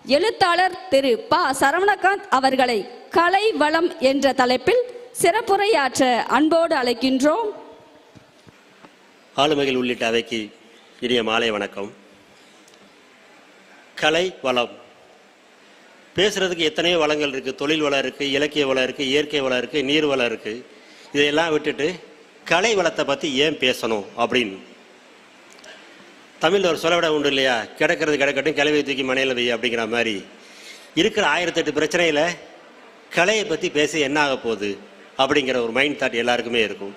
எழுத்தாளர் திரு ப. சரவணகாந்த் அவர்களை கலை வளம் என்ற தலைப்பில் சிறப்புரையாற்ற அன்போடு அழைக்கின்றோம். ஆளுமைகள் உள்ளிட்ட அவைக்கு இனிய மாலை வணக்கம். கலை வளம் பேசுறதுக்கு எத்தனையோ வளங்கள் இருக்குது. தொழில் வளம் இருக்குது, இலக்கிய வளம் இருக்குது, இயற்கை வளம் இருக்குது, நீர் வளம் இருக்குது. இதையெல்லாம் விட்டுட்டு கலை வளத்தை பற்றி ஏன் பேசணும் அப்படின்னு தமிழில் ஒரு சொல்லவிட உண்டு இல்லையா? கிடக்கிறது கிடக்கட்டும், கிளவி தூக்கி மனையில் வை அப்படிங்கிற மாதிரி இருக்கிற 1008 பிரச்சனையில் கலையை பற்றி பேச என்ன ஆக போகுது அப்படிங்கிற ஒரு மைண்ட் தாட் எல்லாருக்குமே இருக்கும்.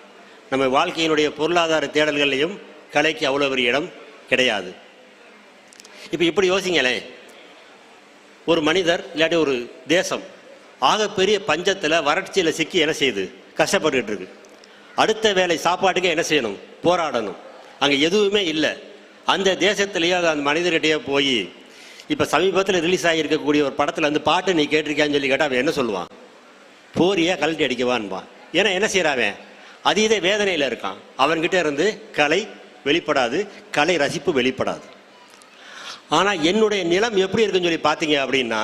நம்ம வாழ்க்கையினுடைய பொருளாதார தேடல்கள்லையும் கலைக்கு அவ்வளோ பெரிய இடம் கிடையாது. இப்போ இப்படி யோசிங்களேன், ஒரு மனிதர் இல்லாட்டி ஒரு தேசம் ஆகப்பெரிய பஞ்சத்தில் வறட்சியில் சிக்கி என்ன செய்யுது? கஷ்டப்பட்டுக்கிட்டு இருக்கு. அடுத்த வேலை சாப்பாட்டுக்கு என்ன செய்யணும்? போராடணும். அங்கே எதுவுமே இல்லை. அந்த தேசத்துலேயோ அந்த மனிதர்கிட்டயோ போய் இப்போ சமீபத்தில் ரிலீஸ் ஆகியிருக்கக்கூடிய ஒரு படத்தில் வந்து பாட்டு நீ கேட்டிருக்கான்னு சொல்லி கேட்டால் அவன் என்ன சொல்லுவான்? போரியா கழட்டி அடிக்கவான்பான். ஏன்னா என்ன செய்கிறாவன்? அதீத வேதனையில் இருக்கான். அவன்கிட்ட இருந்து கலை வெளிப்படாது, கலை ரசிப்பு வெளிப்படாது. ஆனால் என்னுடைய நிலம் எப்படி இருக்குன்னு சொல்லி பார்த்தீங்க அப்படின்னா,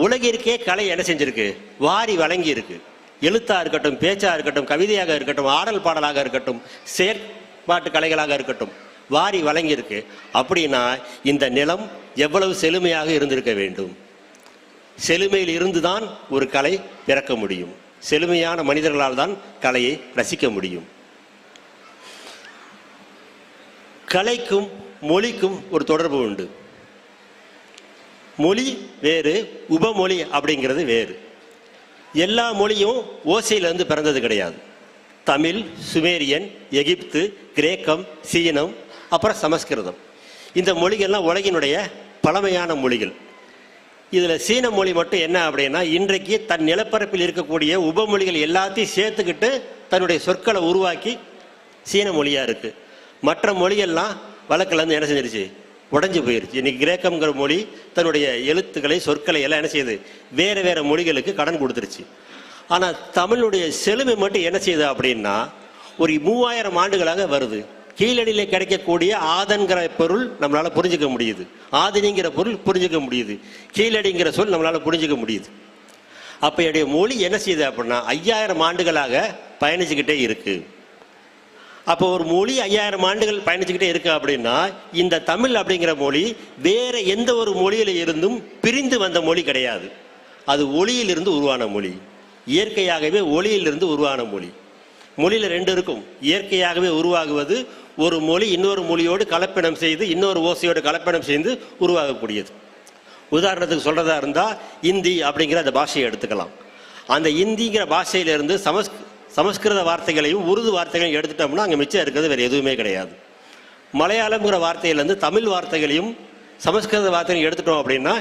உலகிற்கே கலை என்ன செஞ்சுருக்கு? வாரி வழங்கி இருக்கு. எழுத்தாக இருக்கட்டும், பேச்சாக இருக்கட்டும், கவிதையாக இருக்கட்டும், ஆடல் பாடலாக இருக்கட்டும், செயற்பாட்டு கலைகளாக இருக்கட்டும், வாரி வழங்கியிருக்கு. அப்படின்னா இந்த நிலம் எவ்வளவு செழுமையாக இருந்திருக்க வேண்டும்? செழுமையில் இருந்துதான் ஒரு கலை பிறக்க முடியும். செழுமையான மனிதர்களால் தான் கலையை ரசிக்க முடியும். கலைக்கும் மொழிக்கும் ஒரு தொடர்பு உண்டு. மொழி வேறு, உபமொழி அப்படிங்கிறது வேறு. எல்லா மொழியும் ஓசையிலிருந்து பிறந்தது கிடையாது. தமிழ், சுமேரியன், எகிப்து, கிரேக்கம், சீனம், அப்புறம் சமஸ்கிருதம், இந்த மொழிகள்லாம் உலகினுடைய பழமையான மொழிகள். இதில் சீன மொழி மட்டும் என்ன அப்படின்னா, இன்றைக்கு தன் நிலப்பரப்பில் இருக்கக்கூடிய உபமொழிகள் எல்லாத்தையும் சேர்த்துக்கிட்டு தன்னுடைய சொற்களை உருவாக்கி சீன மொழியாக இருக்குது. மற்ற மொழிகள்லாம் வழக்கில் என்ன செஞ்சிருச்சு? உடஞ்சி போயிருச்சு. இன்னைக்கு கிரேக்கம்ங்கிற மொழி தன்னுடைய எழுத்துக்களை, சொற்களை எல்லாம் என்ன செய்யுது? வேறு வேறு மொழிகளுக்கு கடன் கொடுத்துருச்சு. ஆனால் தமிழுடைய செழுமை மட்டும் என்ன செய்யுது அப்படின்னா, ஒரு 3000 ஆண்டுகளாக வருது. கீழடியில் கிடைக்கக்கூடிய ஆதன்கிற பொருள் நம்மளால் புரிஞ்சிக்க முடியுது, ஆதினிங்கிற பொருள் புரிஞ்சிக்க முடியுது, கீழடிங்கிற சொல் நம்மளால் புரிஞ்சிக்க முடியுது. அப்போ என்னுடைய மொழி என்ன செய்யுது அப்படின்னா 5000 ஆண்டுகளாக பயணிச்சுக்கிட்டே இருக்கு. அப்போ ஒரு மொழி 5000 ஆண்டுகள் பயணிச்சுக்கிட்டே இருக்கு அப்படின்னா, இந்த தமிழ் அப்படிங்கிற மொழி வேற எந்த ஒரு மொழியில இருந்தும் பிரிந்து வந்த மொழி கிடையாது. அது ஒளியிலிருந்து உருவான மொழி. இயற்கையாகவே ஒளியிலிருந்து உருவான மொழி. மொழியில் 2 இருக்கும். இயற்கையாகவே உருவாகுவது ஒரு மொழி இன்னொரு மொழியோடு கலப்பினம் செய்து, இன்னொரு ஓசையோடு கலப்பினம் செய்து உருவாகக்கூடியது. உதாரணத்துக்கு சொல்றதா இருந்தால் இந்தி அப்படிங்கிற அந்த பாஷையை எடுத்துக்கலாம். அந்த இந்திங்கிற பாஷையிலிருந்து சமஸ்கிருத வார்த்தைகளையும் உருது வார்த்தைகளையும் எடுத்துட்டோம்னா அங்கே மிச்சம் இருக்கிறது வேறு எதுவுமே கிடையாது. மலையாளம்ங்கிற வார்த்தையிலேருந்து தமிழ் வார்த்தைகளையும் சமஸ்கிருத வார்த்தைகளையும் எடுத்துட்டோம் அப்படின்னா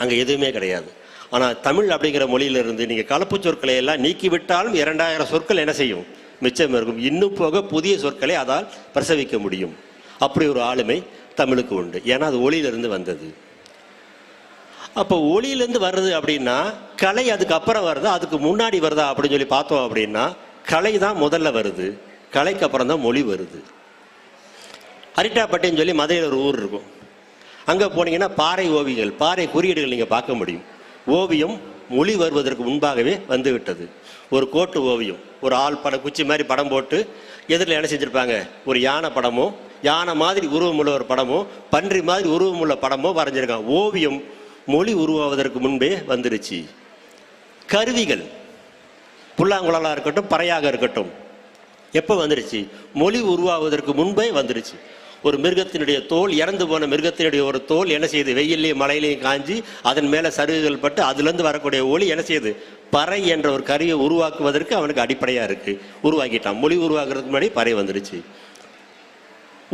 அங்கே எதுவுமே கிடையாது. ஆனால் தமிழ் அப்படிங்கிற மொழியிலிருந்து நீங்கள் கலப்பு சொற்களை எல்லாம் நீக்கிவிட்டாலும் 2000 சொற்கள் என்ன செய்யும்? மிச்சம் இருக்கும். இன்னும் போக புதிய சொற்களை அதால் பிரசவிக்க முடியும். அப்படி ஒரு ஆளுமை தமிழுக்கு உண்டு. ஏன்னா அது ஒளியிலிருந்து வந்தது. அப்போ ஒளியிலேருந்து வருது அப்படின்னா கலை அதுக்கு அப்புறம் வருதா, அதுக்கு முன்னாடி வருதா அப்படின்னு சொல்லி பார்த்தோம் அப்படின்னா, கலை தான் முதல்ல வருது, கலைக்கு அப்புறம் தான் மொழி வருது. அரிட்டாப்பட்டின்னு சொல்லி மதுரையில் ஒரு ஊர் இருக்கும். அங்கே போனீங்கன்னா பாறை ஓவியங்கள், பாறை குறியீடுகள் நீங்கள் பார்க்க முடியும். ஓவியம் மொழி வருவதற்கு முன்பாகவே வந்து விட்டது. ஒரு கோட்டு ஓவியம், ஒரு ஆள் படம், குச்சி மாதிரி படம் போட்டு எதிரில் என்ன செஞ்சுருப்பாங்க? ஒரு யானை படமோ, யானை மாதிரி உருவமுள்ள ஒரு படமோ, பன்றி மாதிரி உருவமுள்ள படமோ வரைஞ்சிருக்காங்க. ஓவியம் மொழி உருவாவதற்கு முன்பே வந்துருச்சு. கருவிகள், புல்லாங்குழலாக இருக்கட்டும், பறையாக இருக்கட்டும், எப்போ வந்துருச்சு? மொழி உருவாவதற்கு முன்பே வந்துருச்சு. ஒரு மிருகத்தினுடைய தோல், இறந்து போன மிருகத்தினுடைய ஒரு தோல் என்ன செய்யுது? வெயிலையும் மழையிலையும் காஞ்சி அதன் மேலே சருகுகள் பட்டு அதுலேருந்து வரக்கூடிய ஒளி என்ன செய்யுது? பறை என்ற ஒரு கருவியை உருவாக்குவதற்கு அவனுக்கு அடிப்படையாக இருக்குது. உருவாக்கிட்டான். மொழி உருவாக்குறதுக்கு முன்னாடி பறை வந்துருச்சு.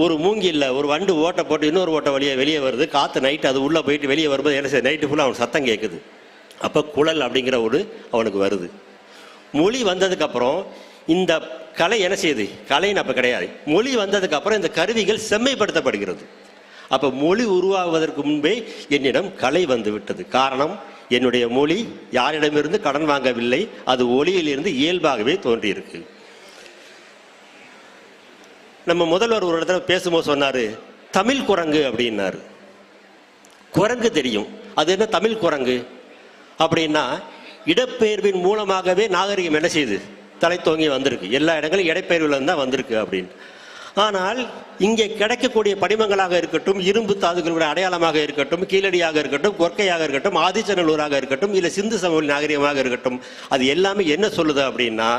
ஒரு மூங்கில்ல ஒரு வண்டு ஓட்டை போட்டு இன்னொரு ஓட்டை வெளியே வருது. காற்று நைட்டு அது உள்ளே போயிட்டு வெளியே வரும்போது என்ன செய்யுது? நைட்டு ஃபுல்லாக அவனுக்கு சத்தம் கேட்குது. அப்போ குழல் அப்படிங்கிற ஒரு அவனுக்கு வருது. மொழி வந்ததுக்கப்புறம் இந்த கலை என்ன செய்யுது? கலைன்னு அப்போ கிடையாது. மொழி வந்ததுக்கு அப்புறம் இந்த கருவிகள் செம்மைப்படுத்தப்படுகிறது. அப்போ மொழி உருவாகுவதற்கு முன்பே என்னிடம் கலை வந்து விட்டது. காரணம், என்னுடைய மொழி யாரிடமிருந்து கடன் வாங்கவில்லை, அது ஒளியிலிருந்து இயல்பாகவே தோன்றியிருக்கு. நம்ம முதல்வர் ஒரு இடத்துல பேசும்போது சொன்னார், தமிழ் குரங்கு அப்படின்னாரு. குரங்கு தெரியும், அது என்ன தமிழ் குரங்கு அப்படின்னா, இடப்பெயர்வின் மூலமாகவே நாகரிகம் என்ன செய்யுது, தலை தோங்கி வந்திருக்கு. எல்லா இடங்களும் இடப்பெயர்வில் தான் வந்திருக்கு அப்படின்னு. ஆனால் இங்கே கிடைக்கக்கூடிய படிமங்களாக இருக்கட்டும், இரும்பு தாதுகளுடைய அடையாளமாக இருக்கட்டும், கீழடியாக இருக்கட்டும், கொற்கையாக இருக்கட்டும், ஆதிச்சநல்லூராக இருக்கட்டும், இல்லை சிந்து சமவெளி நாகரிகமாக இருக்கட்டும், அது எல்லாமே என்ன சொல்லுது அப்படின்னா,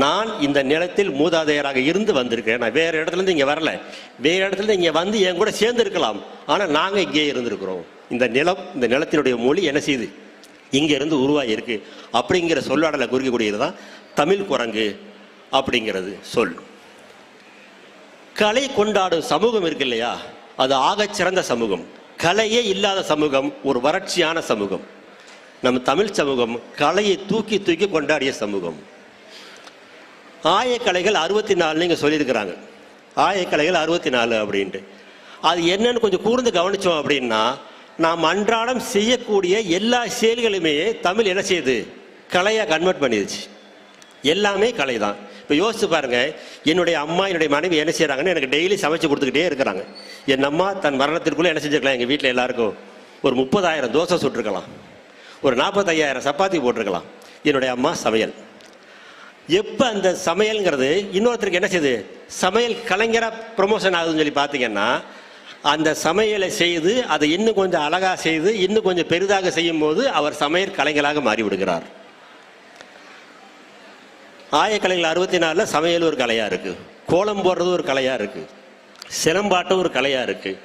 நான் இந்த நிலத்தில் மூதாதையராக இருந்து வந்திருக்கேன். நான் வேறு இடத்துலேருந்து இங்கே வரல, வேறு இடத்துல இங்கே வந்து என் கூட சேர்ந்து இருக்கலாம், ஆனால் நாங்கள் இங்கே இருந்திருக்கிறோம். இந்த நிலத்தினுடைய மொழி என்ன செய்யுது, இங்கே இருந்து உருவாகி இருக்கு அப்படிங்கிற சொல்லாடலை குறிக்கக்கூடியது தான் தமிழ் குரங்கு அப்படிங்கிறது சொல். கலை கொண்டாடும் சமூகம் இருக்கு இல்லையா, அது ஆகச் சிறந்த சமூகம். கலையே இல்லாத சமூகம் ஒரு வறட்சியான சமூகம். நம்ம தமிழ் சமூகம் கலையை தூக்கி தூக்கி கொண்டாடிய சமூகம். ஆயக்கலைகள் 64 இங்கே சொல்லியிருக்கிறாங்க. ஆயக்கலைகள் 64 அப்படின்ட்டு. அது என்னன்னு கொஞ்சம் கூர்ந்து கவனித்தோம் அப்படின்னா, நாம் அன்றாடம் செய்யக்கூடிய எல்லா செயல்களுமே தமிழ் என்ன செய்யுது, கலையாக கன்வெர்ட் பண்ணிடுச்சு. எல்லாமே கலை தான். இப்போ யோசிச்சு பாருங்க, என்னுடைய அம்மா என்னுடைய மனைவி என்ன செய்கிறாங்கன்னு எனக்கு டெய்லி சமைச்சு கொடுத்துக்கிட்டே இருக்கிறாங்க. என் அம்மா தன் மரணத்திற்குள்ளே என்ன செஞ்சுருக்கலாம், எங்கள் வீட்டில் எல்லாருக்கும் ஒரு 30,000 தோசை சுட்டுருக்கலாம், ஒரு 45,000 சப்பாத்தி போட்டிருக்கலாம். என்னுடைய அம்மா சமையல். எப்போ அந்த சமையல்ங்கிறது இன்னொருத்தருக்கு என்ன செய்யுது, சமையல் கலைஞராக ப்ரொமோஷன் ஆகுதுன்னு சொல்லி பார்த்தீங்கன்னா, அந்த சமையலை செய்து அதை இன்னும் கொஞ்சம் அழகாக செய்து இன்னும் கொஞ்சம் பெரிதாக செய்யும் போது அவர் சமையல் கலைஞராக மாறிவிடுகிறார். ஆயக்கலைகள் 64 சமையல் ஒரு கலையாக இருக்குது, கோலம் போடுறது ஒரு கலையாக இருக்குது, சிலம்பாட்டம் ஒரு கலையாக இருக்குது,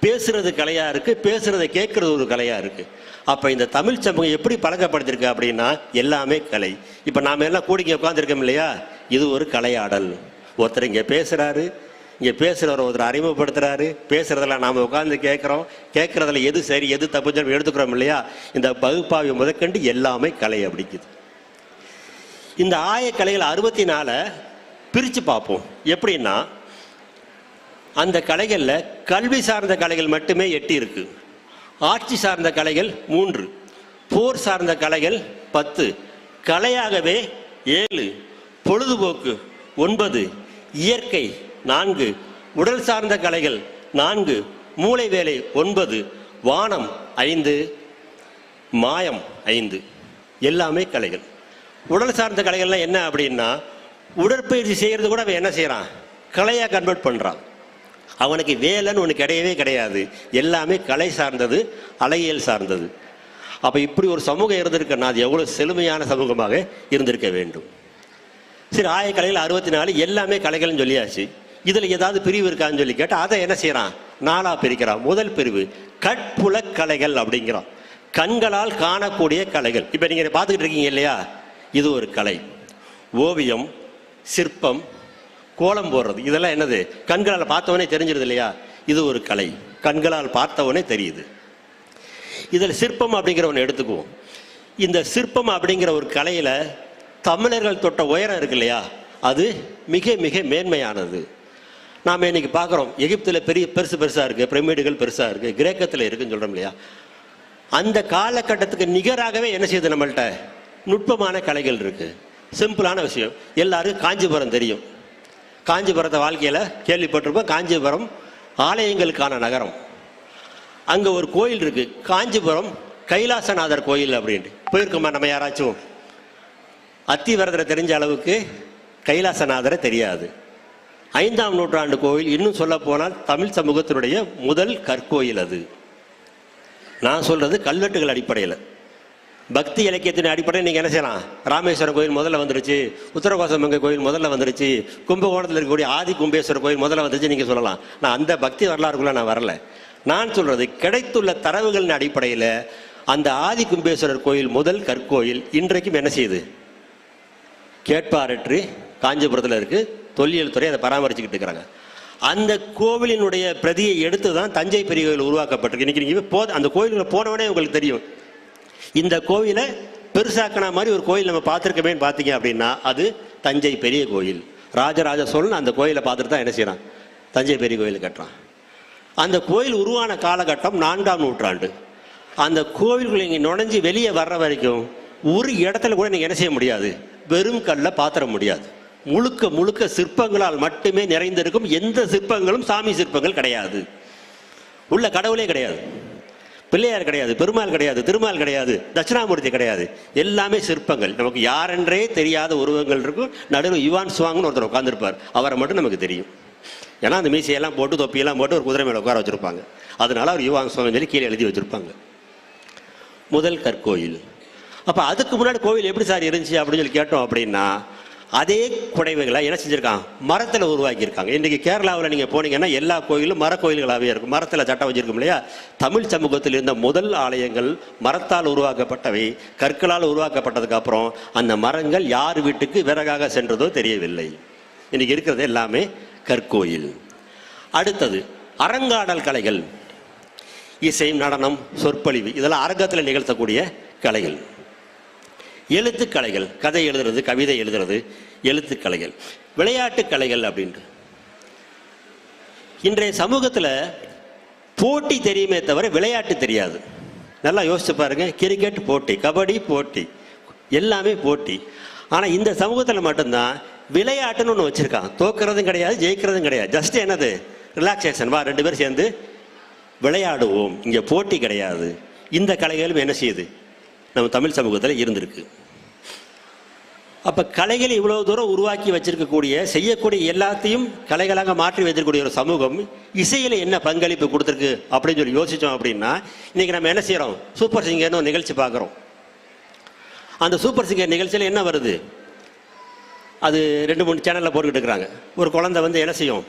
பேசுறது கலையாக இருக்குது, பேசுறதை கேட்கறது ஒரு கலையாக இருக்குது. அப்போ இந்த தமிழ் சமூகம் எப்படி பழக்கப்படுத்திருக்கு அப்படின்னா, எல்லாமே கலை. இப்போ நாம் எல்லாம் கூடிங்க உட்காந்துருக்கோம் இல்லையா, இது ஒரு கலையாடல். ஒருத்தர் இங்கே பேசுகிறாரு, இங்கே பேசுகிறவர் ஒருத்தர் அறிமுகப்படுத்துகிறாரு, பேசுகிறதெல்லாம் நாம் உட்காந்து கேட்குறோம், கேட்குறதுல எது சரி எது தப்புன்னு எடுத்துக்கிறோம் இல்லையா. இந்த பகுப்பாய்வு முதற்கண்டு எல்லாமே கலை அப்படிங்குது. இந்த ஆயக்கலைகள் 64 பிரித்து பார்ப்போம். எப்படின்னா, அந்த கலைகளில் கல்வி சார்ந்த கலைகள் மட்டுமே 8 இருக்கு, ஆட்சி சார்ந்த கலைகள் 3, போர் சார்ந்த கலைகள் 10, கலையாகவே 7, பொழுதுபோக்கு 9, இயற்கை 4, உடல் சார்ந்த கலைகள் 4, மூளை வேலை 9, வானம் 5, மாயம் 5. எல்லாமே கலைகள். உடல் சார்ந்த கலைகள்லாம் என்ன அப்படின்னா, உடற்பயிற்சி செய்கிறது கூட அவன் என்ன செய்கிறான், கலையாக கன்வெர்ட் பண்ணுறான். அவனுக்கு வேலைன்னு ஒன்று கிடையவே கிடையாது, எல்லாமே கலை சார்ந்தது, அழகியல் சார்ந்தது. அப்போ இப்படி ஒரு சமூகம் இருந்திருக்குன்னா அது எவ்வளோ செழுமையான சமூகமாக இருந்திருக்க வேண்டும். சரி, ஆயக்கலைகள் 64 எல்லாமே கலைகள்னு சொல்லியாச்சு. இதில் ஏதாவது பிரிவு இருக்கான்னு சொல்லி கேட்டால் அதை என்ன செய்கிறான், 4ஆக பிரிக்கிறான். முதல் பிரிவு கட்புல கலைகள் அப்படிங்கிறான், கண்களால் காணக்கூடிய கலைகள். இப்போ நீங்கள் பார்த்துக்கிட்டு இருக்கீங்க இல்லையா, இது ஒரு கலை. ஓவியம், சிற்பம், கோலம் போடுறது, இதெல்லாம் என்னது, கண்களால் பார்த்தவனே தெரிஞ்சிருது இல்லையா, இது ஒரு கலை, கண்களால் பார்த்தவனே தெரியுது. இதில் சிற்பம் அப்படிங்கிற ஒன்று எடுத்துக்குவோம். இந்த சிற்பம் அப்படிங்கிற ஒரு கலையில் தமிழர்கள் தொட்ட உயரம் இருக்கு இல்லையா, அது மிக மிக மேன்மையானது. நாம் இன்னைக்கு பார்க்குறோம், எகிப்தில் பெருசாக இருக்குது, பிரமிடுகள் பெருசாக இருக்குது, கிரேக்கத்தில் இருக்குன்னு சொல்கிறோம் இல்லையா. அந்த காலகட்டத்துக்கு நிகராகவே என்ன செய்யுது, நம்மள்கிட்ட நுட்பமான கலைகள் இருக்குது. சிம்பிளான விஷயம், எல்லாருக்கும் காஞ்சிபுரம் தெரியும். காஞ்சிபுரத்தை வாழ்க்கையில் கேள்விப்பட்டிருப்போம். காஞ்சிபுரம் ஆலயங்களுக்கான நகரம். அங்கே ஒரு கோயில் இருக்குது, காஞ்சிபுரம் கைலாசநாதர் கோயில் அப்படின்ட்டு. போயிருக்கோமா நம்ம யாராச்சும்? அத்திவரதரை தெரிஞ்ச அளவுக்கு கைலாசநாதரை தெரியாது. 5ஆம் நூற்றாண்டு கோயில். இன்னும் சொல்ல போனால் தமிழ் சமூகத்தினுடைய முதல் கற்கோயில் அது. நான் சொல்றது கல்வெட்டுகள் அடிப்படையில், பக்தி இலக்கியத்தின் அடிப்படையில் நீங்கள் என்ன செய்யலாம், ராமேஸ்வரம் கோயில் முதல்ல வந்துருச்சு, உத்தரகோசமங்கை கோயில் முதல்ல வந்துருச்சு, கும்பகோணத்தில் இருக்கக்கூடிய ஆதி கும்பேஸ்வரர் கோயில் முதல்ல வந்துருச்சு நீங்கள் சொல்லலாம். நான் அந்த பக்தி வரலாறுக்குள்ள நான் வரல. நான் சொல்றது கிடைத்துள்ள தரவுகளின் அடிப்படையில் அந்த ஆதி கும்பேஸ்வரர் கோயில் முதல் கற்கோயில் இன்றைக்கும் என்ன செய்யுது, கேட்பாரற்று காஞ்சிபுரத்தில் இருக்கு. தொல்லியல் துறை அதை பராமரிச்சுக்கிட்டு இருக்கிறாங்க. அந்த கோவிலினுடைய பிரதியை எடுத்து தான் தஞ்சை பெரிய கோயில் உருவாக்கப்பட்டிருக்கு. இன்னைக்கு நீங்கள் அந்த கோயிலுக்குள்ள போனவனே உங்களுக்கு தெரியும், இந்த கோவிலை பெருசாக்கின மாதிரி ஒரு கோயில் நம்ம பார்த்துருக்கமேன்னு பார்த்தீங்க அப்படின்னா அது தஞ்சை பெரிய கோயில். ராஜராஜ சோழன் அந்த கோயிலை பார்த்துட்டு தான் என்ன செய்யறான், தஞ்சை பெரிய கோயில் கட்டுறான். அந்த கோயில் உருவான காலகட்டம் 4ஆம் நூற்றாண்டு. அந்த கோவில்களை இங்கே நுழைஞ்சி வெளியே வர்ற வரைக்கும் ஒரு இடத்துல கூட நீங்கள் என்ன செய்ய முடியாது, வெறும் கல்லை பாத்திர முடியாது. முழுக்க முழுக்க சிற்பங்களால் மட்டுமே நிறைந்திருக்கும். எந்த சிற்பங்களும் சாமி சிற்பங்கள் கிடையாது, உள்ள கடவுளே கிடையாது. பிள்ளையார் கிடையாது, பெருமாள் கிடையாது, திருமால் கிடையாது, தட்சிணாமூர்த்தி கிடையாது. எல்லாமே சிற்பங்கள். நமக்கு யாரென்றே தெரியாத உருவங்கள் இருக்கும். நடுவில் யுவான் சுவாங்னு ஒருத்தர் உட்காந்துருப்பார். அவரை மட்டும் நமக்கு தெரியும். ஏன்னா அந்த மீசையெல்லாம் போட்டு தொப்பியெல்லாம் போட்டு ஒரு குதிரை மேலே உட்கார வச்சுருப்பாங்க. அதனால அவர் யுவான் சுவாங்கன்னு சொல்லி கீழே எழுதி வச்சுருப்பாங்க. முதல் கற்கோயில். அப்போ அதுக்கு முன்னாடி கோவில் எப்படி சார் இருந்துச்சு அப்படின்னு சொல்லி கேட்டோம் அப்படின்னா, அதே குடைவுகளை என்ன செஞ்சுருக்காங்க, மரத்தில் உருவாக்கியிருக்காங்க. இன்றைக்கி கேரளாவில் நீங்கள் போனீங்கன்னா எல்லா கோயிலும் மர கோயில்களாகவே இருக்கும். மரத்தில் சட்டம் வச்சுருக்கும் இல்லையா? தமிழ் சமூகத்தில் இருந்த முதல் ஆலயங்கள் மரத்தால் உருவாக்கப்பட்டவை. கற்களால் உருவாக்கப்பட்டதுக்கு அப்புறம் அந்த மரங்கள் யார் வீட்டுக்கு விறகாக சென்றதோ தெரியவில்லை. இன்றைக்கி இருக்கிறது எல்லாமே கற்கோயில். அடுத்தது அரங்காடல் கலைகள். இசை, நடனம், சொற்பொழிவு, இதெல்லாம் அரங்கத்தில் நிகழ்த்தக்கூடிய கலைகள். எழுத்துக்கலைகள், கதை எழுதுறது, கவிதை எழுதுறது, எழுத்துக்கலைகள். விளையாட்டு கலைகள் அப்படின்ட்டு இன்றைய சமூகத்தில் போட்டி தெரியுமே தவிர விளையாட்டு தெரியாது. நல்லா யோசிச்சு பாருங்க. கிரிக்கெட் போட்டி, கபடி போட்டி, எல்லாமே போட்டி. ஆனால் இந்த சமூகத்தில் மட்டும்தான் விளையாட்டுன்னு ஒன்று வச்சுருக்கான். தோக்கிறதும் கிடையாது, ஜெயிக்கிறதும் கிடையாது. ஜஸ்ட் என்னது, ரிலாக்ஸேஷன். வா 2 பேர் சேர்ந்து விளையாடுவோம். இங்கே போட்டி கிடையாது. இந்த கலைகளும் என்ன செய்யுது, நம்ம தமிழ் சமூகத்தில் இருந்திருக்கு. அப்போ கலைகளை இவ்வளோ தூரம் உருவாக்கி வச்சிருக்கக்கூடிய, செய்யக்கூடிய எல்லாத்தையும் கலைகளாக மாற்றி வச்சிருக்கக்கூடிய ஒரு சமூகம் இசையில் என்ன பங்களிப்பு கொடுத்துருக்கு அப்படின்னு சொல்லி யோசித்தோம் அப்படின்னா, இன்றைக்கி நம்ம என்ன செய்கிறோம், சூப்பர் சிங்கர்னு ஒரு நிகழ்ச்சி பார்க்குறோம். அந்த சூப்பர் சிங்கர் நிகழ்ச்சியில் என்ன வருது, அது 2-3 சேனலில் போட்டுக்கிட்டு இருக்கிறாங்க. ஒரு குழந்தை வந்து என்ன செய்யும்,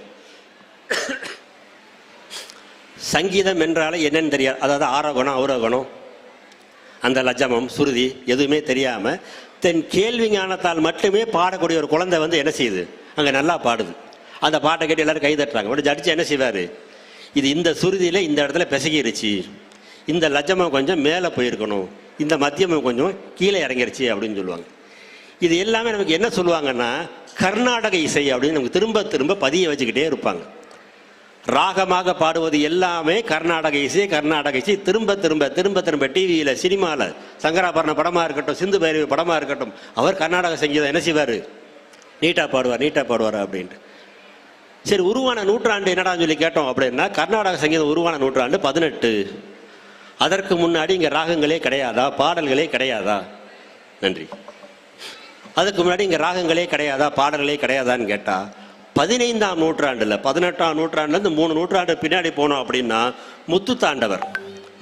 சங்கீதம் என்றாலே என்னன்னு தெரியாது. அதாவது ஆரோகணம், அவரோகணம், அந்த லஜமம், சுருதி எதுவுமே தெரியாமல் தென் கேள்வி ஞானத்தால் மட்டுமே பாடக்கூடிய ஒரு குழந்தை வந்து என்ன செய்யுது, அங்கே நல்லா பாடுது. அந்த பாட்டை கேட்டு எல்லோரும் கை தட்டுறாங்க. உடனே ஜட்ஜி என்ன செய்வார், இது இந்த சுருதியில் இந்த இடத்துல பிசகிருச்சு, இந்த லஜமம் கொஞ்சம் மேலே போயிருக்கணும், இந்த மத்தியமம் கொஞ்சம் கீழே இறங்கிருச்சு அப்படின்னு சொல்லுவாங்க. இது எல்லாமே நமக்கு என்ன சொல்லுவாங்கன்னா, கர்நாடக இசை அப்படின்னு நமக்கு திரும்ப திரும்ப பதிய வச்சுக்கிட்டே இருப்பாங்க. ராகமாக பாடுவது எல்லாமே கர்நாடக இசை. கர்நாடக இசை திரும்ப திரும்ப திரும்ப திரும்ப டிவியில், சினிமாவில், சங்கராபரண படமாக இருக்கட்டும், சிந்து பைரவி படமாக இருக்கட்டும், அவர் கர்நாடக சங்கீதம் என்ன செய்வார், நீட்டாக பாடுவார் அப்படின்ட்டு. சரி, உருவான நூற்றாண்டு என்னடான்னு சொல்லி கேட்டோம் அப்படின்னா, கர்நாடக சங்கீதம் உருவான நூற்றாண்டு 18. அதற்கு முன்னாடி இங்கே ராகங்களே கிடையாதா, பாடல்களே கிடையாதா? நன்றி. அதுக்கு முன்னாடி இங்கே ராகங்களே கிடையாதா, பாடல்களே கிடையாதான்னு கேட்டால் 15ஆம் நூற்றாண்டில், 18ஆம் நூற்றாண்டுலேருந்து 3 நூற்றாண்டு பின்னாடி போனோம் அப்படின்னா, முத்து தாண்டவர்,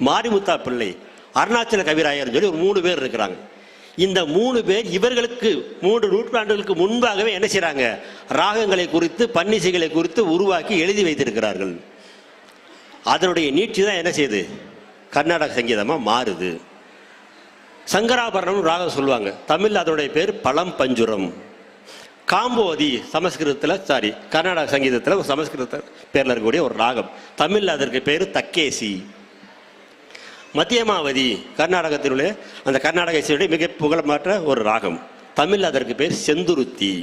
மாரிமுத்தா பிள்ளை, அருணாச்சல கவிராயர்னு சொல்லி ஒரு 3 பேர் இருக்கிறாங்க. இந்த 3 பேர் இவர்களுக்கு 3 நூற்றாண்டுகளுக்கு முன்பாகவே என்ன செய்கிறாங்க, ராகங்களை குறித்து, பன்னிசைகளை குறித்து உருவாக்கி எழுதி வைத்திருக்கிறார்கள். அதனுடைய நீட்சி தான் என்ன செய்யுது, கர்நாடக சங்கீதமாக மாறுது. சங்கராபரணம் ராகம் சொல்லுவாங்க. தமிழ் அதனுடைய பேர் பழம் பஞ்சுரம். காம்போதி சமஸ்கிருதத்தில், கர்நாடக சங்கீதத்தில் ஒரு சமஸ்கிருத பேரில் இருக்கக்கூடிய ஒரு ராகம். தமிழில் அதற்கு பேர் தக்கேசி. மத்தியமாவதி கர்நாடகத்தினுடைய அந்த கர்நாடக இசையுடைய மிக புகழமாற்ற ஒரு ராகம். தமிழில் அதற்கு பேர் செந்துருத்தி.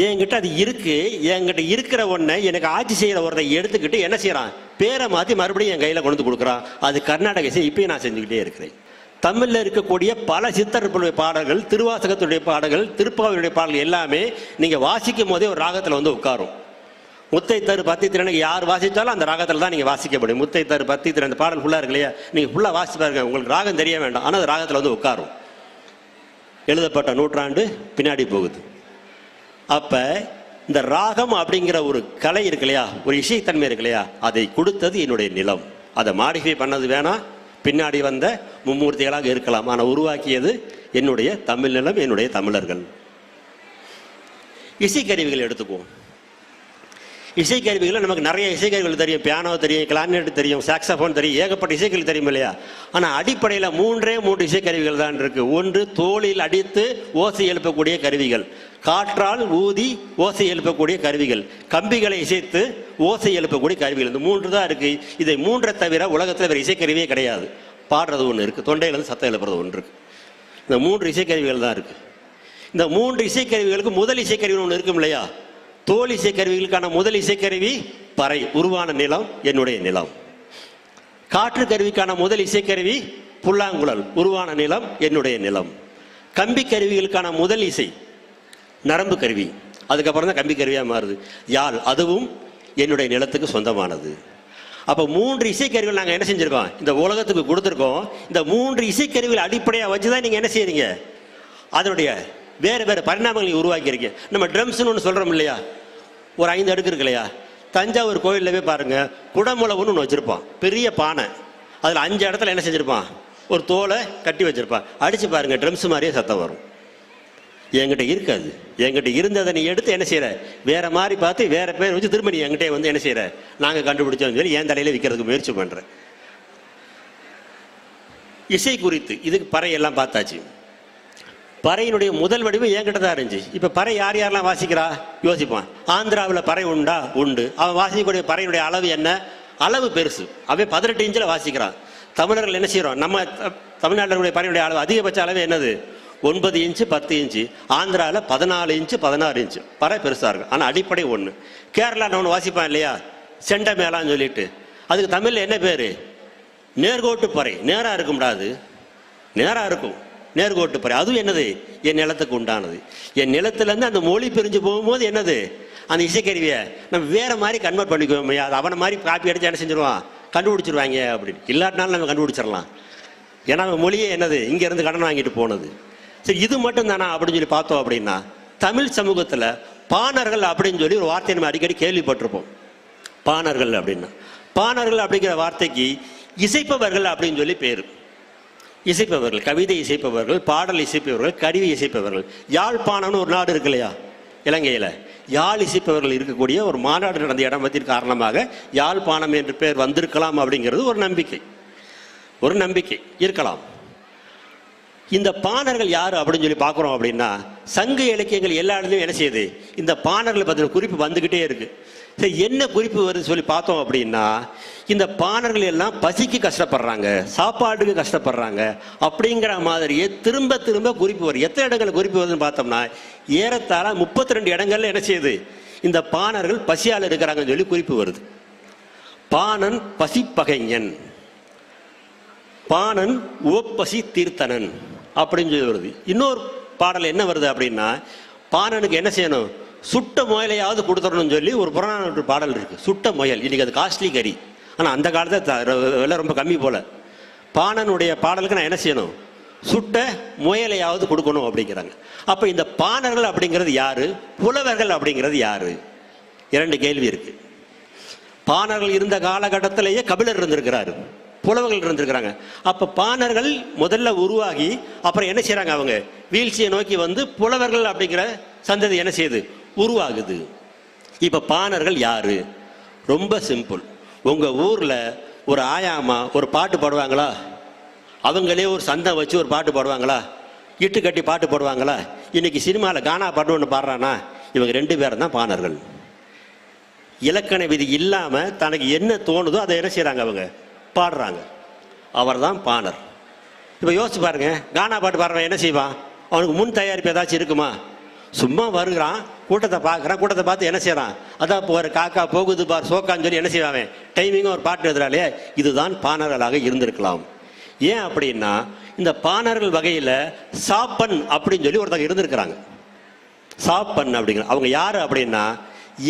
என்கிட்ட அது இருக்கு, என்கிட்ட இருக்கிற ஒன்றை எனக்கு ஆட்சி செய்கிற ஒருத்தை எடுத்துக்கிட்டு என்ன செய்யறான், பேரை மாற்றி மறுபடியும் என் கையில் கொண்டு கொடுக்குறான். அது கர்நாடக இசை. இப்பயும் நான் செஞ்சுக்கிட்டே இருக்கிறேன். தமிழில் இருக்கக்கூடிய பல சித்தர்களுடைய பாடல்கள், திருவாசகத்துடைய பாடல்கள், திருப்பாவையுடைய பாடல்கள் எல்லாமே நீங்கள் வாசிக்கும் போதே ஒரு ராகத்தில் வந்து உட்காரும். முத்தை தரு பத்தி திறனுக்கு யார் வாசித்தாலும் அந்த ராகத்தில் தான் நீங்கள் வாசிக்க முடியும். முத்தை தரு பத்தி திறன் அந்த பாடல் ஃபுல்லாக இருக்கு இல்லையா, நீங்கள் ஃபுல்லாக வாசிச்சு பாருங்க, உங்களுக்கு ராகம் தெரிய வேண்டாம், ஆனால் அந்த ராகத்தில் வந்து உட்காரும். எழுதப்பட்ட நூற்றாண்டு பின்னாடி போகுது. அப்போ இந்த ராகம் அப்படிங்கிற ஒரு கலை இருக்கு இல்லையா, ஒரு இசைத்தன்மை இருக்கு இல்லையா, அதை கொடுத்தது என்னுடைய நிலம். அதை மாடிஃபை பண்ணது வேணா பின்னாடி வந்த மும்மூர்த்திகளாக இருக்கலாம், ஆனால் உருவாக்கியது என்னுடைய தமிழ் நிலம், என்னுடைய தமிழர்கள். இசைக்கருவிகள் எடுத்துக்குவோம். இசைக்கருவிகள் நமக்கு நிறைய இசைக்கருவிகள் தெரியும். பியானோ தெரியும், கிளாரினெட் தெரியும், சாக்ஸோஃபோன் தெரியும், ஏகப்பட்ட இசைக்கருவி தெரியும் இல்லையா. ஆனால் அடிப்படையில் 3 இசைக்கருவிகள் தான் இருக்கு. ஒன்று தோளில் அடித்து ஓசை எழுப்பக்கூடிய கருவிகள், காற்றால் ஊதி ஓசை எழுப்பக்கூடிய கருவிகள், கம்பிகளை இசைத்து ஓசை எழுப்பக்கூடிய கருவிகள். இந்த 3 தான் இருக்கு. இதை 3 தவிர உலகத்தில் வேறு இசைக்கருவியே கிடையாது. பாடுறது ஒன்று இருக்கு, தொண்டையிலிருந்து சத்தம் எழுப்புறது ஒன்று இருக்கு. இந்த 3 இசைக்கருவிகள் தான் இருக்கு. இந்த 3 இசைக்கருவிகளுக்கு முதல் இசைக்கருவி ஒன்று இருக்கும் இல்லையா. தோல் இசைக்கருவிகளுக்கான முதல் இசைக்கருவி பறை, உருவான நிலம் என்னுடைய நிலம். காற்று கருவிக்கான முதல் இசைக்கருவி புல்லாங்குழல், உருவான நிலம் என்னுடைய நிலம். கம்பி கருவிகளுக்கான முதல் இசை நரம்பு கருவி, அதுக்கப்புறம் தான் கம்பி கருவியாக மாறுது. யாழ், அதுவும் என்னுடைய நிலத்துக்கு சொந்தமானது. அப்போ 3 இசைக்கருவிகள் நாங்கள் என்ன செஞ்சுருக்கோம், இந்த உலகத்துக்கு கொடுத்துருக்கோம். இந்த 3 இசைக்கருவிகள் அடிப்படையாக வச்சு தான் நீங்கள் என்ன செய்கிறீங்க, அதனுடைய வேறு வேறு பரிணாமங்களை உருவாக்கியிருக்கீங்க. நம்ம ட்ரம்ஸ்னு ஒன்று சொல்கிறோம் இல்லையா, ஒரு 5 அடுக்கு இருக்கு இல்லையா. தஞ்சாவூர் கோயிலில் போய் பாருங்கள், குடமுளவுன்னு ஒன்று வச்சுருப்பான், பெரிய பானை. அதில் 5 இடத்துல என்ன செஞ்சுருப்பான், ஒரு தோலை கட்டி வச்சுருப்பான். அடித்து பாருங்கள், ட்ரம்ஸ் மாதிரியே சத்தம் வரும். என்கிட்ட இருக்காது. என்கிட்ட இருந்ததை நீ எடுத்து என்ன செய்கிற, வேறு மாதிரி பார்த்து வேறு பேர் வச்சு திரும்ப நீ என்கிட்ட வந்து என்ன செய்கிற, நாங்கள் கண்டுபிடிச்சோன்னு சொல்லி என் தலையில் விற்கிறதுக்கு முயற்சி பண்ணுறேன். இசை குறித்து இதுக்கு பறையெல்லாம் பார்த்தாச்சு. பறையினுடைய முதல் வடிவம் என்கிட்ட தான் இருந்துச்சு. இப்போ பறை யார் யாரெல்லாம் வாசிக்கிறா யோசிப்பான். ஆந்திராவில் பறை உண்டா, உண்டு. அவன் வாசிக்கக்கூடிய பறையினுடைய அளவு என்ன, அளவு பெருசு. அவன் 18 இன்ச்சில் வாசிக்கிறான். தமிழர்கள் என்ன செய்கிறோம், நம்ம தமிழ்நாட்டினுடைய பறையினுடைய அளவு அதிகபட்ச அளவு என்னது, 9 இன்ச்சு 10 இன்ச்சு. ஆந்திராவில் 14 இன்ச்சு 16 இன்ச்சு பறை பெருசாக இருக்கும். ஆனால் அடிப்படை ஒன்று. கேரளாவில் ஒன்று வாசிப்பான் இல்லையா, செண்டை மேளான்னு சொல்லிட்டு, அதுக்கு தமிழில் என்ன பேர், நேர்கோட்டு பறை. நேராக இருக்க முடியாது, நேராக இருக்கும் நேர்கோட்டு பறை. அதுவும் என்னது, என் நிலத்துக்கு உண்டானது. என் நிலத்துலேருந்து அந்த மொழி பிரிஞ்சு போகும்போது என்னது, அந்த இசைக்கருவியை நம்ம வேறு மாதிரி கன்வெர்ட் பண்ணிக்குவோம். அது அவனை மாதிரி காப்பி அடித்து என்ன செஞ்சிருவான், கண்டுபிடிச்சிருவாங்க அப்படின்னு. இல்லாட்டினாலும் நம்ம கண்டுபிடிச்சிடலாம். ஏன்னா நம்ம மொழியே என்னது, இங்கேருந்து கடன் வாங்கிட்டு போனது. சரி, இது மட்டும் தானா அப்படின்னு சொல்லி பார்த்தோம் அப்படின்னா, தமிழ் சமூகத்தில் பாணர்கள் அப்படின்னு சொல்லி ஒரு வார்த்தையை நம்ம அடிக்கடி கேள்விப்பட்டிருப்போம். பாணர்கள் அப்படின்னா, பாணர்கள் அப்படிங்கிற வார்த்தைக்கு இசைப்பவர்கள் அப்படின்னு சொல்லி பேர். இசைப்பவர்கள், கவிதை இசைப்பவர்கள், பாடல் இசைப்பவர்கள், கருவி இசைப்பவர்கள். யாழ்ப்பாணம்னு ஒரு நாடு இருக்கு இல்லையா இலங்கையில், யாழ் இசைப்பவர்கள் இருக்கக்கூடிய ஒரு மாநாடு நடந்த இடமத்தின் காரணமாக யாழ்ப்பாணம் என்று பேர் வந்திருக்கலாம் அப்படிங்கிறது ஒரு நம்பிக்கை. ஒரு நம்பிக்கை இருக்கலாம். இந்த பாணர்கள் யார் அப்படின்னு சொல்லி பார்க்குறோம் அப்படின்னா, சங்க இலக்கியங்கள் எல்லா இடத்துலையும் என்ன செய்யுது, இந்த பாணர்களை பற்றின குறிப்பு வந்துக்கிட்டே இருக்கு. சரி, என்ன குறிப்பு வருது சொல்லி பார்த்தோம் அப்படின்னா, இந்த பாணர்கள் எல்லாம் பசிக்கு கஷ்டப்படுறாங்க, சாப்பாட்டுக்கு கஷ்டப்படுறாங்க அப்படிங்கிற மாதிரியே திரும்ப திரும்ப குறிப்பு வரும். எத்தனை இடங்கள் குறிப்பு வருதுன்னு பார்த்தோம்னா, ஏறத்தாழ 32 இடங்கள்ல என்ன செய்யுது, இந்த பாணர்கள் பசியால் இருக்கிறாங்கன்னு சொல்லி குறிப்பு வருது. பாணன் பசிப்பகைஞன், பாணன் ஓப்பசி தீர்த்தனன் அப்படின்னு சொல்லி வருது. இன்னொரு பாடல் என்ன வருது அப்படின்னா, பாணனுக்கு என்ன செய்யணும், சுட்ட முயலையாவது கொடுத்துடணும்னு சொல்லி ஒரு புறநானூற்று பாடல் இருக்கு. சுட்ட முயல், இன்னைக்கு அது காஸ்ட்லி கறி, ஆனால் அந்த காலத்தில் விலை ரொம்ப கம்மி போல. பாணனுடைய பாடலுக்கு நான் என்ன செய்யணும், சுட்ட முயலையாவது கொடுக்கணும் அப்படிங்கிறாங்க. அப்போ இந்த பாணர்கள் அப்படிங்கிறது யாரு, புலவர்கள் அப்படிங்கிறது யாரு, 2 கேள்வி இருக்கு. பாணர்கள் இருந்த காலகட்டத்திலேயே கபிலர் இருந்திருக்கிறாரு, புலவர்கள் இருந்திருக்கிறாங்க. அப்போ பாணர்கள் முதல்ல உருவாகி அப்புறம் என்ன செய்கிறாங்க, அவங்க வீழ்ச்சியை நோக்கி வந்து புலவர்கள் அப்படிங்கிற சந்ததி என்ன செய்யுது, உருவாகுது. இப்போ பாணர்கள் யாரு, ரொம்ப சிம்பிள். உங்கள் ஊரில் ஒரு ஆயாமா ஒரு பாட்டு பாடுவாங்களா, அவங்களே ஒரு சந்தம் வச்சு ஒரு பாட்டு பாடுவாங்களா, இட்டு கட்டி பாட்டு பாடுவாங்களா? இன்னைக்கு சினிமாவில் கானா பாட்டு ஒன்று பாடுறானா, இவங்க 2 பேரும் தான் பாணர்கள். இலக்கண விதி இல்லாமல் தனக்கு என்ன தோணுதோ அதை என்ன செய்கிறாங்க, அவங்க பாடுறாங்க. அவர் தான் பாணர். இப்போ யோசிச்சு பாருங்க, கானா பாட்டு பாடுறவன் என்ன செய்வான், அவனுக்கு முன் தயாரிப்பு ஏதாச்சும் இருக்குமா? சும்மா வருகிறான், கூட்டத்தை பார்க்குறான், கூட்டத்தை பார்த்து என்ன செய்கிறான், அதான் ஒரு காக்கா போகுது பார் சோக்கான்னு சொல்லி என்ன செய்வான், டைமிங்காக ஒரு பாட்டு எழுதுறாலே. இதுதான் பாணர்களாக இருந்திருக்கலாம். ஏன் அப்படின்னா, இந்த பாணர்கள் வகையில் சாப்பன் அப்படின்னு சொல்லி ஒருத்தங்க இருந்திருக்கிறாங்க. சாப்பன் அப்படிங்கிற அவங்க யார் அப்படின்னா,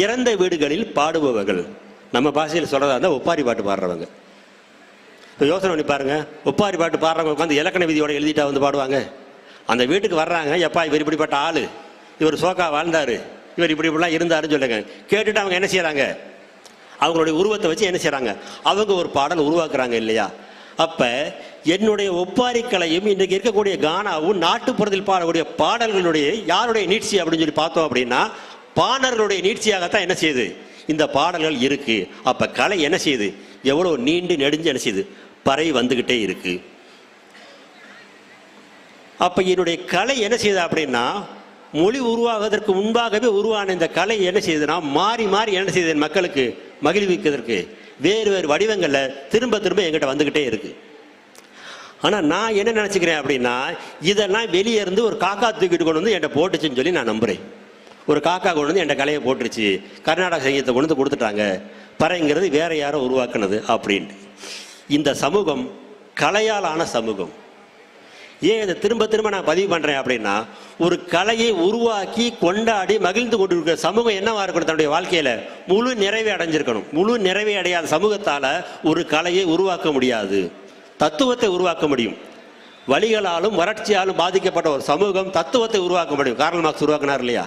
இறந்த வீடுகளில் பாடுபவர்கள். நம்ம பாஷையில் சொல்கிறதா இருந்தால் ஒப்பாரி பாட்டு பாடுறவங்க. இப்போ யோசனை பண்ணி பாருங்க, ஒப்பாரி பாட்டு பாடுறவங்க உட்காந்து இலக்கண விதியோட எழுதிட்டா வந்து பாடுவாங்க. அந்த வீட்டுக்கு வர்றாங்க, எப்பா இவர் இப்படிப்பட்ட ஆள், இவர் சோக்கா வாழ்ந்தார், இவர் இப்படிலாம் இருந்தாருன்னு சொல்லுங்க. கேட்டுட்டு அவங்க என்ன செய்கிறாங்க, அவங்களுடைய உருவத்தை வச்சு என்ன செய்கிறாங்க, அவங்க ஒரு பாடல் உருவாக்குறாங்க இல்லையா? அப்போ என்னுடைய ஒப்பாரிக்கலையும் இன்றைக்கு இருக்கக்கூடிய கானாவும் நாட்டுப்புறத்தில் பாடக்கூடிய பாடல்களுடைய யாருடைய நீட்சி அப்படின்னு சொல்லி பார்த்தோம் அப்படின்னா, பாணர்களுடைய நீட்சியாகத்தான் என்ன செய்யுது, இந்த பாடல்கள் இருக்கு. அப்போ கலை என்ன செய்யுது, எவ்வளோ நீண்டு நெடுஞ்சு என்ன செய்யுது, பறை வந்துக்கிட்டே இருக்கு. அப்போ என்னுடைய கலை என்ன செய்யுது அப்படின்னா, மொழி உருவாவதற்கு முன்பாகவே உருவான இந்த கலை என்ன செய்யுதுன்னா, மாறி மாறி என்ன செய்யுது, மக்களுக்கு மகிழ்விக்கிறதுக்கு வேறு வேறு வடிவங்களில் திரும்ப திரும்ப எங்கிட்ட வந்துக்கிட்டே இருக்கு. ஆனால் நான் என்ன நினச்சிக்கிறேன் அப்படின்னா, இதெல்லாம் வெளியே இருந்து ஒரு காக்கா தூக்கிட்டு கொண்டு வந்து என்கிட்ட போட்டுச்சுன்னு சொல்லி நான் நம்புகிறேன். ஒரு காக்கா கொண்டு வந்து என்கிட்ட கலையை போட்டுருச்சு, கர்நாடக சங்கீதத்தை கொண்டு வந்து கொடுத்துட்டாங்க, பறைங்கிறது வேற யாரோ உருவாக்குனது அப்படின்ட்டு. இந்த சமூகம் கலையால் ஆன சமூகம். ஏன் இதை திரும்ப திரும்ப நான் பதிவு பண்ணுறேன் அப்படின்னா, ஒரு கலையை உருவாக்கி கொண்டாடி மகிழ்ந்து கொண்டிருக்கிற சமூகம் என்னவா இருக்கணும், தன்னுடைய வாழ்க்கையில் முழு நிறைவை அடைஞ்சிருக்கணும். முழு நிறைவை அடையாத சமூகத்தால் ஒரு கலையை உருவாக்க முடியாது. தத்துவத்தை உருவாக்க முடியும். வலிகளாலும் வறட்சியாலும் பாதிக்கப்பட்ட ஒரு சமூகம் தத்துவத்தை உருவாக்க முடியும். கார்ல் மார்க்ஸ் உருவாக்கினார் இல்லையா?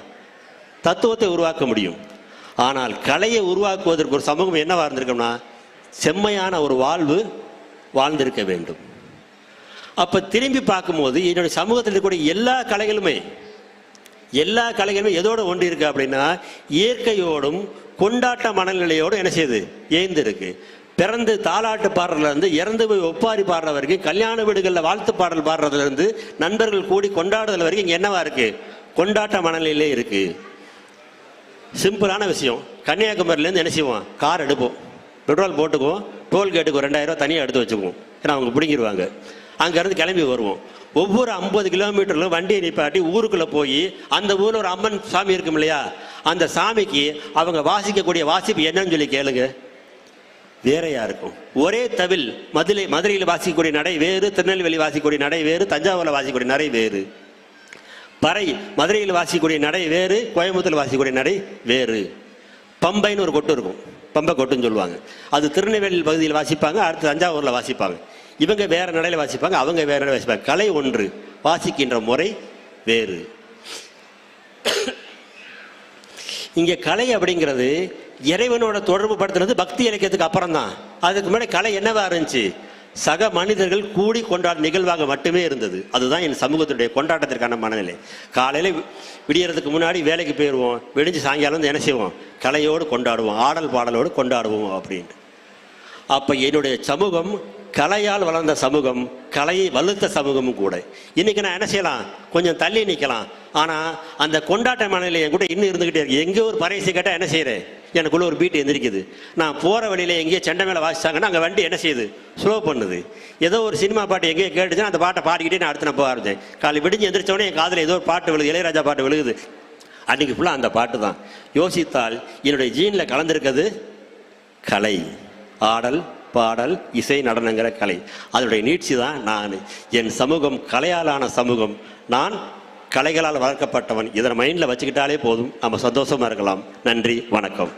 தத்துவத்தை உருவாக்க முடியும். ஆனால் கலையை உருவாக்குவதற்கு ஒரு சமூகம் என்னவா இருந்திருக்கும்னா, செம்மையான ஒரு வாழ்வு வாழ்ந்திருக்க வேண்டும். அப்போ திரும்பி பார்க்கும்போது என்னுடைய சமூகத்தில் இருக்கக்கூடிய எல்லா கலைகளுமே எதோடு ஒன்று இருக்கு அப்படின்னா, இயற்கையோடும் கொண்டாட்ட மனநிலையோடும் என்ன செய்யுது, ஏந்திருக்கு. பிறந்து தாலாட்டு பாடுறதுலேருந்து இறந்து போய் ஒப்பாரி பாடுற வரைக்கும், கல்யாண வீடுகளில் வாழ்த்து பாடல் பாடுறதுலேருந்து நண்பர்கள் கூடி கொண்டாடுதல் வரைக்கும் இங்கே என்னவா இருக்கு, கொண்டாட்ட மனநிலையிலே இருக்கு. சிம்பிளான விஷயம். கன்னியாகுமரியிலேருந்து என்ன செய்வோம், கார் எடுப்போம், பெட்ரோல் போட்டுக்குவோம், டோல்கேட்டுக்கு 2000 ரூபா தனியாக எடுத்து வச்சுக்குவோம். ஏன்னா அவங்க பிடிங்கிடுவாங்க. அங்கேருந்து கிளம்பி வருவோம். ஒவ்வொரு 50 கிலோமீட்டரில் வண்டியை நிப்பாட்டி ஊருக்குள்ளே போய் அந்த ஊரில் ஒரு அம்மன் சாமி இருக்கும் இல்லையா, அந்த சாமிக்கு அவங்க வாசிக்கக்கூடிய வாசிப்பு என்னன்னு சொல்லி கேளுங்க, வேறையா இருக்கும். ஒரே தவில் மதுரையில் வாசிக்கக்கூடிய நடை வேறு, திருநெல்வேலி வாசிக்கக்கூடிய நடை வேறு, தஞ்சாவூரில் வாசிக்கக்கூடிய நடை வேறு. பறை மதுரையில் வாசிக்கக்கூடிய நடை வேறு, கோயம்புத்தூரில் வாசிக்கக்கூடிய நடை வேறு. பம்பைன்னு ஒரு கொட்டு இருக்கும், பம்பை கொட்டுன்னு சொல்லுவாங்க. அது திருநெல்வேலி பகுதியில் வாசிப்பாங்க, அடுத்து தஞ்சாவூரில் வாசிப்பாங்க. இவங்க வேற நடையில் வாசிப்பாங்க, அவங்க வேற நடையில் வாசிப்பாங்க. கலை ஒன்று, வாசிக்கின்ற முறை வேறு. இங்கே கலை அப்படிங்கிறது இறைவனோட தொடர்பு படுத்துறது பக்தி இலக்கியத்துக்கு அப்புறம் தான். அதுக்கு முன்னாடி கலை என்னவா இருந்துச்சு, சக மனிதர்கள் கூடி கொண்டாடும் நிகழ்வாக மட்டுமே இருந்தது. அதுதான் என் சமூகத்துடைய கொண்டாட்டத்திற்கான மனநிலை. காலையில் விடியறதுக்கு முன்னாடி வேலைக்கு போயிடுவோம், விடிஞ்சு சாயங்காலம் வந்து என்ன செய்வோம், கலையோடு கொண்டாடுவோம், ஆடல் பாடலோடு கொண்டாடுவோம் அப்படின்ட்டு. அப்போ என்னுடைய சமூகம் கலையால் வளர்ந்த சமூகம், கலையை வலுத்த சமூகமும் கூட. இன்னைக்கு நான் என்ன செய்யலாம், கொஞ்சம் தள்ளி நிற்கலாம், ஆனால் அந்த கொண்டாட்ட மனநிலையை கூட இன்னும் இருந்துக்கிட்டே இருக்கு. எங்கேயோ ஒரு பறைசி கேட்டால் என்ன செய்கிறேன், எனக்குள்ள ஒரு பீட்டு எந்திரிக்குது. நான் போகிற வழியில் எங்கேயோ செண்டை மேலே வாசிச்சாங்கன்னா அங்கே வண்டி என்ன செய்யுது, ஸ்லோ பண்ணுது. ஏதோ ஒரு சினிமா பாட்டு எங்கேயோ கேட்டுச்சுன்னா அந்த பாட்டை பாடிக்கிட்டே நான் அடுத்து நான் போக ஆரம்பிச்சேன். காலை விடிஞ்சு எந்திரிச்சோடனே என் காதில் ஏதோ ஒரு பாட்டு விழுது, இளையராஜா பாட்டு விழுகுது. அன்றைக்கி ஃபுல்லாக அந்த பாட்டு தான். யோசித்தால் என்னுடைய ஜீனில் கலந்துருக்கிறது கலை, ஆடல் பாடல் இசை நடனங்கிற கலை. அதனுடைய நீட்சி தான் நான். என் சமூகம் கலையாலான சமூகம், நான் கலைகளால் வளர்க்கப்பட்டவன். இதனை மைண்டில் வச்சுக்கிட்டாலே போதும், நம்ம சந்தோஷமாக இருக்கலாம். நன்றி, வணக்கம்.